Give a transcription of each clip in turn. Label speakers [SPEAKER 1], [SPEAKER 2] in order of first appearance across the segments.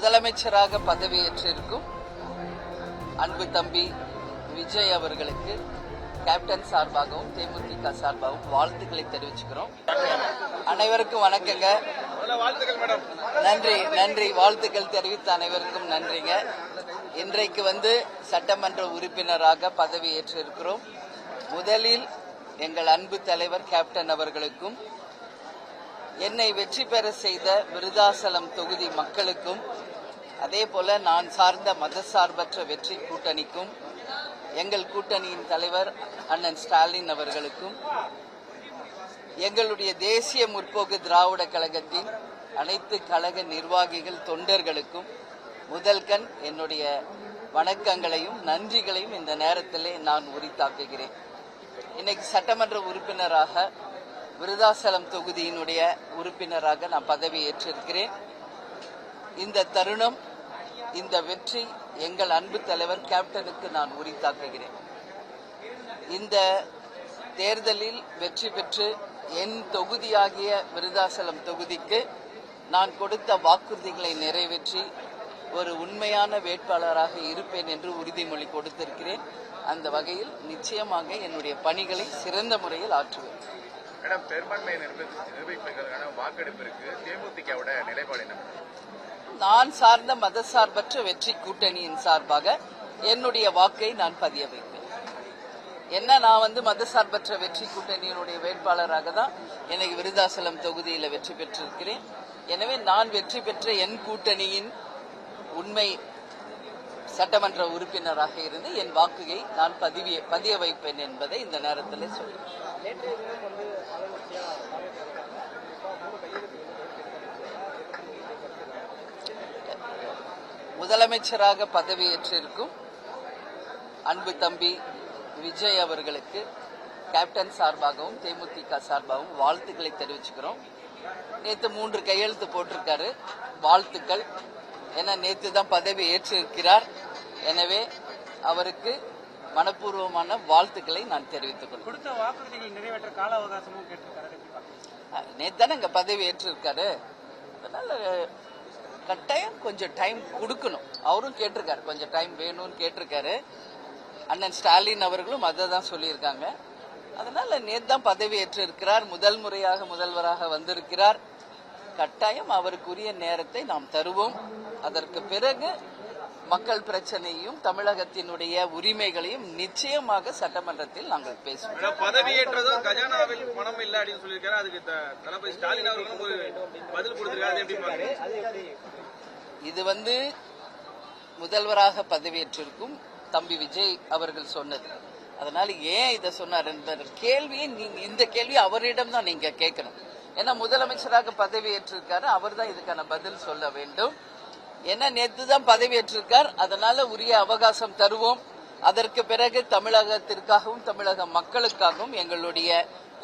[SPEAKER 1] முதலமைச்சராக பதவியேற்றிருக்கும் அன்பு தம்பி விஜய் அவர்களுக்கு கேப்டன் சார்பாகவும் தேமுதிக சார்பாகவும் வாழ்த்துக்களை தெரிவிச்சுக்கிறோம். அனைவருக்கும் வணக்கங்க. நன்றி நன்றி. வாழ்த்துக்கள் தெரிவித்த அனைவருக்கும் நன்றிங்க. இன்றைக்கு சட்டமன்ற உறுப்பினராக பதவியேற்றிருக்கிறோம். முதலில் எங்கள் அன்பு தலைவர் கேப்டன் அவர்களுக்கும் என்னை வெற்றி பெற செய்த விருதாசலம் தொகுதி மக்களுக்கும் அதேபோல நான் சார்ந்த மதசார்பற்ற வெற்றி கூட்டணிக்கும் எங்கள் கூட்டணியின் தலைவர் அண்ணன் ஸ்டாலின் அவர்களுக்கும் எங்களுடைய தேசிய முற்போக்கு திராவிட கழகத்தின் அனைத்து கழக நிர்வாகிகள் தொண்டர்களுக்கும் முதல்கண் என்னுடைய வணக்கங்களையும் நன்றிகளையும் இந்த நேரத்திலே நான் உரித்தாக்குகிறேன். இன்னைக்கு சட்டமன்ற உறுப்பினராக விருதாசலம் தொகுதியினுடைய உறுப்பினராக நான் பதவியேற்றிருக்கிறேன். இந்த தருணம், இந்த வெற்றி எங்கள் அன்பு தலைவர் கேப்டனுக்கு நான் உரித்தாக்குகிறேன். இந்த தேர்தலில் வெற்றி பெற்று என் தொகுதியாகிய விருதாசலம் தொகுதிக்கு நான் கொடுத்த வாக்குறுதிகளை நிறைவேற்றி ஒரு உண்மையான வேட்பாளராக இருப்பேன் என்று உறுதிமொழி கொடுத்திருக்கிறேன். அந்த வகையில் நிச்சயமாக என்னுடைய பணிகளை சிறந்த முறையில் ஆற்றுவேன்.
[SPEAKER 2] மேடம், பெரும்பான்மையை நிர்வகிப்பதற்கான வாக்கெடுப்பிற்கு தேமுதிகவோட நிலைப்பாடு என்ன?
[SPEAKER 1] நான் சார்ந்த மதசார்பற்ற வெற்றி கூட்டணியின் சார்பாக என்னுடைய வாக்கை நான் பதிய வைப்பேன். நான் மதசார்பற்ற வெற்றி கூட்டணியினுடைய வேட்பாளராக தான் எனக்கு விருதாசலம் தொகுதியில் வெற்றி பெற்றிருக்கிறேன். எனவே நான் வெற்றி பெற்ற என் கூட்டணியின் உண்மை சட்டமன்ற உறுப்பினராக இருந்து என் வாக்குயை நான் பதிய வைப்பேன் என்பதை இந்த நேரத்தில் சொல்றேன். முதலமைச்சராக பதவியேற்றிருக்கும் அன்பு தம்பி விஜய் அவர்களுக்கு கேப்டன் சார்பாகவும் தேமுதிக சார்பாகவும் வாழ்த்துக்களை தெரிவிச்சுக்கிறோம். நேற்று 3 கையெழுத்து போட்டிருக்காரு. வாழ்த்துக்கள். ஏன்னா நேற்று தான் பதவி ஏற்றிருக்கிறார். எனவே அவருக்கு மனப்பூர்வமான வாழ்த்துக்களை நான் தெரிவித்துக் கொள்கிறேன்.
[SPEAKER 3] கொடுத்த வாக்குறுதிகள் நிறைவேற்ற கால அவகாசமும் கேட்டிருக்காரு.
[SPEAKER 1] நேற்று தானே இங்க பதவி ஏற்றிருக்காரு. அதனால கட்டாயம் கொஞ்சம் டைம் கொடுக்கணும். அவரும் கேட்டிருக்காரு, கொஞ்சம் டைம் வேணும்னு கேட்டிருக்காரு. அண்ணன் ஸ்டாலின் அவர்களும் அதை தான் சொல்லியிருக்காங்க. அதனால நேற்று தான் பதவி ஏற்றிருக்கிறார். முதல் முறையாக முதல்வராக வந்திருக்கிறார். கட்டாயம் அவருக்குரிய நேரத்தை நாம் தருவோம். அதற்கு பிறகு மக்கள் பிரச்சனையும் தமிழகத்தினுடைய உரிமைகளையும் நிச்சயமாக சட்டமன்றத்தில் நாங்கள் பேசுவோம்.
[SPEAKER 2] பதவியேற்றதும் கஜானாவில் பணம் இல்லை அப்படின்னு சொல்லியிருக்காரு. அதுக்கு தளபதி ஸ்டாலின் அவர்களும் ஒரு பதில் கொடுத்திருக்காரு.
[SPEAKER 1] இது முதல்வராக பதவியேற்றிருக்கும் தம்பி விஜய் அவர்கள் சொன்னது. அதனால ஏன் இதை சொன்னார் என்ற கேள்வியை இந்த கேள்வி அவரிடம் தான் நீங்க கேட்கணும். ஏன்னா முதலமைச்சராக பதவியேற்றிருக்காரு, அவர் தான் இதுக்கான பதில் சொல்ல வேண்டும். ஏன்னா நேற்று தான் பதவியேற்றிருக்கார். அதனால உரிய அவகாசம் தருவோம். அதற்கு பிறகு தமிழகத்திற்காகவும் தமிழக மக்களுக்காகவும் எங்களுடைய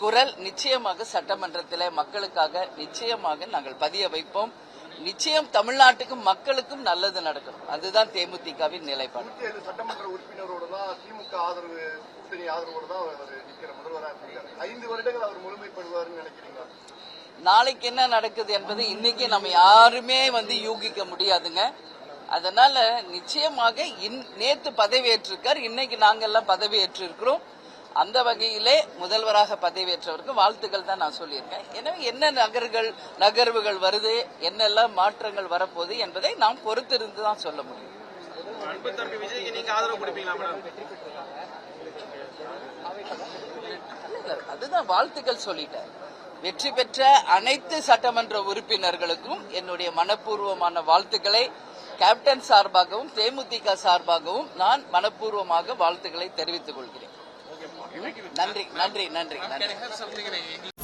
[SPEAKER 1] குரல் நிச்சயமாக சட்டமன்றத்தில் மக்களுக்காக நிச்சயமாக நாங்கள் பதிய வைப்போம். நிச்சயம் தமிழ்நாட்டுக்கும் மக்களுக்கும் நல்லது நடக்கணும். அதுதான் தேமுதிகவின் நிலைப்பாடு.
[SPEAKER 4] சட்டமன்ற உறுப்பினரோடு தான் திமுக ஆதரவு கூட்டணி ஆதரவோடு தான் அவர் நிற்கிற முதல்வராக இருக்காரு. 5 வருடங்கள் அவர் முழுமைப்படுவார்னு நினைக்கிறீங்களா?
[SPEAKER 1] நாளைக்கு என்ன நடக்குது என்பது இன்னைக்கு நம்ம யாருமே யூகிக்க முடியாதுங்க. அதனால நிச்சயமாக நேற்று பதவியேற்றிருக்கார், இன்னைக்கு நாங்கெல்லாம் பதவியேற்றிருக்கிறோம். அந்த வகையிலே முதல்வராக பதவியேற்றவருக்கு வாழ்த்துக்கள் தான் நான் சொல்லியிருக்கேன். எனவே என்ன நகர்வுகள் வருது, என்னெல்லாம் மாற்றங்கள் வரப்போகுது என்பதை நாம் பொறுத்திருந்து தான் சொல்ல முடியும். அதுதான் வாழ்த்துக்கள் சொல்லிட்டேன். வெற்றி பெற்ற அனைத்து சட்டமன்ற உறுப்பினர்களுக்கும் என்னுடைய மனப்பூர்வமான வாழ்த்துக்களை கேப்டன் சார்பாகவும் தேமுதிக சார்பாகவும் நான் மனப்பூர்வமாக வாழ்த்துக்களை தெரிவித்துக் கொள்கிறேன். நன்றி நன்றி நன்றி நன்றி.